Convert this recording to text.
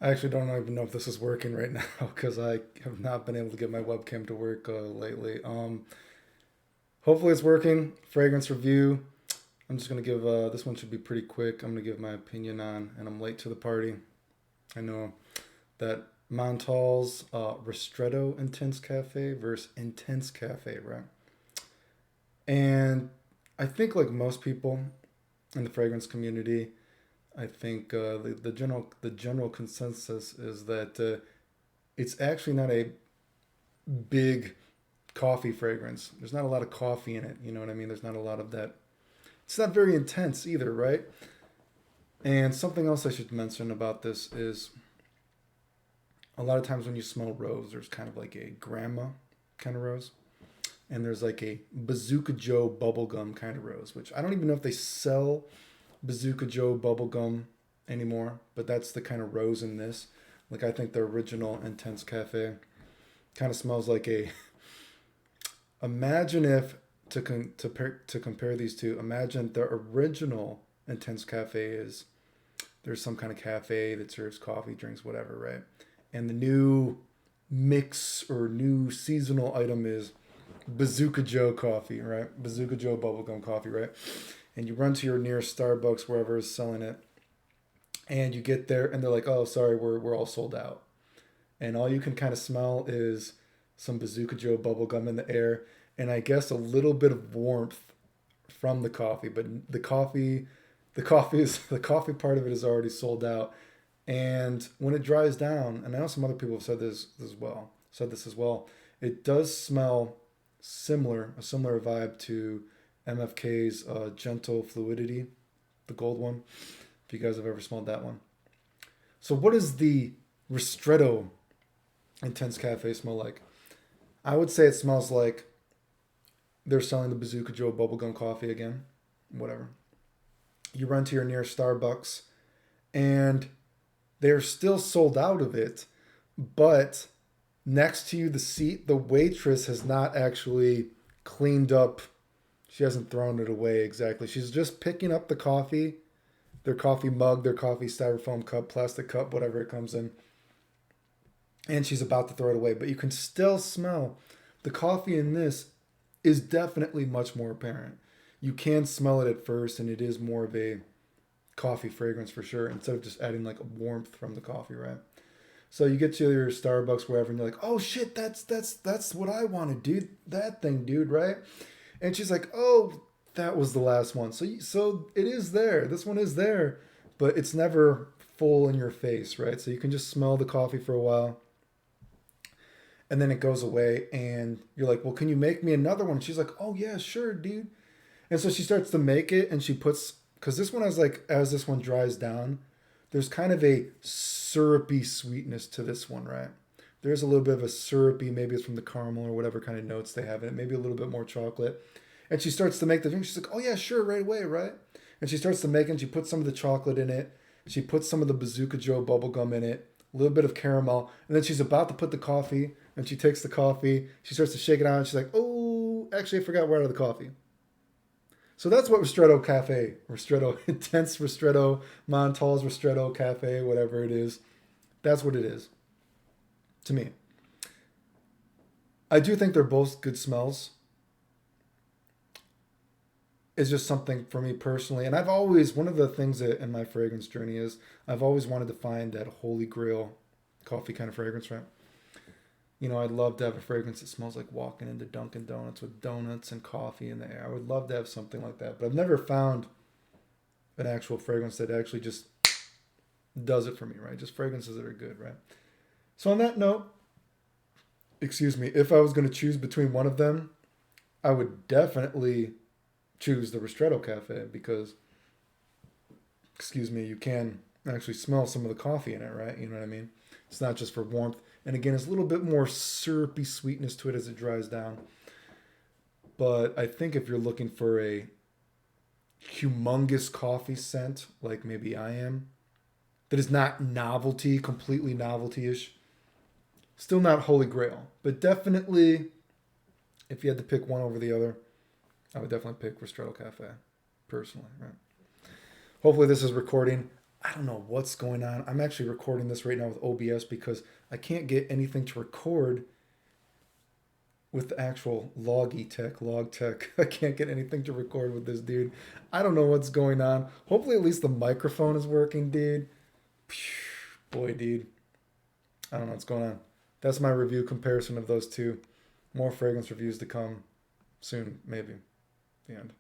I actually don't even know if this is working right now because I have not been able to get my webcam to work lately. Hopefully it's working. Fragrance review. I'm just gonna give this one should be pretty quick. I'm gonna give my opinion on, and I'm late to the party. I know that Montal's Ristretto Intense Cafe versus Intense Cafe, right? And I think like most people in the fragrance community, I think the general consensus is that it's actually not a big coffee fragrance. There's not a lot of coffee in it. You know what I mean? There's not a lot of that. It's not very intense either, right? And something else I should mention about this is a lot of times when you smell rose, there's kind of like a grandma kind of rose. And there's like a Bazooka Joe bubblegum kind of rose, which I don't even know if they sell Bazooka Joe bubblegum anymore, but that's the kind of rose in this. Like I think the original Intense Cafe kind of smells like a. Imagine if to compare these two. Imagine the original Intense Cafe is there's some kind of cafe that serves coffee, drinks, whatever, right? And the new mix or new seasonal item is Bazooka Joe coffee, right? Bazooka Joe bubblegum coffee, right? And you run to your nearest Starbucks, wherever is selling it, and you get there, and they're like, "Oh, sorry, we're all sold out." And all you can kind of smell is some Bazooka Joe bubblegum in the air, and I guess a little bit of warmth from the coffee, but the coffee part of it is already sold out. And when it dries down, and I know some other people have said this as well, it does smell a similar vibe to MFK's Gentle Fluidity, the gold one. If you guys have ever smelled that one. So what does the Ristretto Intense Cafe smell like? I would say it smells like they're selling the Bazooka Joe bubblegum coffee again. Whatever. You run to your nearest Starbucks and they're still sold out of it, but next to you, the seat, the waitress has not actually cleaned up. She hasn't thrown it away exactly. She's just picking up the coffee, their coffee mug, their coffee styrofoam cup, plastic cup, whatever it comes in, and she's about to throw it away. But you can still smell the coffee in this is definitely much more apparent. You can smell it at first, and it is more of a coffee fragrance for sure, instead of just adding like a warmth from the coffee, right? So you get to your Starbucks, wherever, and you're like, "Oh shit, that's what I wanted, dude. That thing, dude, right?" And she's like, "Oh, that was the last one." So it is there. This one is there, but it's never full in your face, right? So you can just smell the coffee for a while, and then it goes away, and you're like, "Well, can you make me another one?" She's like, "Oh yeah, sure, dude." And so she starts to make it, and she puts because this one has like as this one dries down, there's kind of a syrupy sweetness to this one, right? There's a little bit of a syrupy, maybe it's from the caramel or whatever kind of notes they have in it, maybe a little bit more chocolate. And she starts to make the drink. She's like, "Oh yeah, sure, right away, right?" And she starts to make it. And she puts some of the chocolate in it. She puts some of the Bazooka Joe bubblegum in it. A little bit of caramel. And then she's about to put the coffee. And she takes the coffee. She starts to shake it out. And she's like, "Oh, actually, I forgot where out of the coffee." So that's what Ristretto, Intense Ristretto, Montal's Ristretto Cafe, whatever it is. That's what it is to me. I do think they're both good smells. It's just something for me personally. And I've always, one of the things that in my fragrance journey is I've always wanted to find that holy grail coffee kind of fragrance, right? You know, I'd love to have a fragrance that smells like walking into Dunkin' Donuts with donuts and coffee in the air. I would love to have something like that. But I've never found an actual fragrance that actually just does it for me, right? Just fragrances that are good, right? So on that note, excuse me, if I was going to choose between one of them, I would definitely choose the Ristretto Cafe because, excuse me, you can actually smell some of the coffee in it, right? You know what I mean? It's not just for warmth. And again, it's a little bit more syrupy sweetness to it as it dries down. But I think if you're looking for a humongous coffee scent, like maybe I am, that is not novelty, completely novelty ish, still not holy grail. But definitely, if you had to pick one over the other, I would definitely pick Ristretto Cafe, personally, right? Hopefully this is recording. I don't know what's going on. I'm actually recording this right now with OBS because I can't get anything to record with the actual log tech. I can't get anything to record with this dude. I don't know what's going on. Hopefully, at least the microphone is working, dude. Boy, dude. I don't know what's going on. That's my review comparison of those two. More fragrance reviews to come soon, maybe. The end.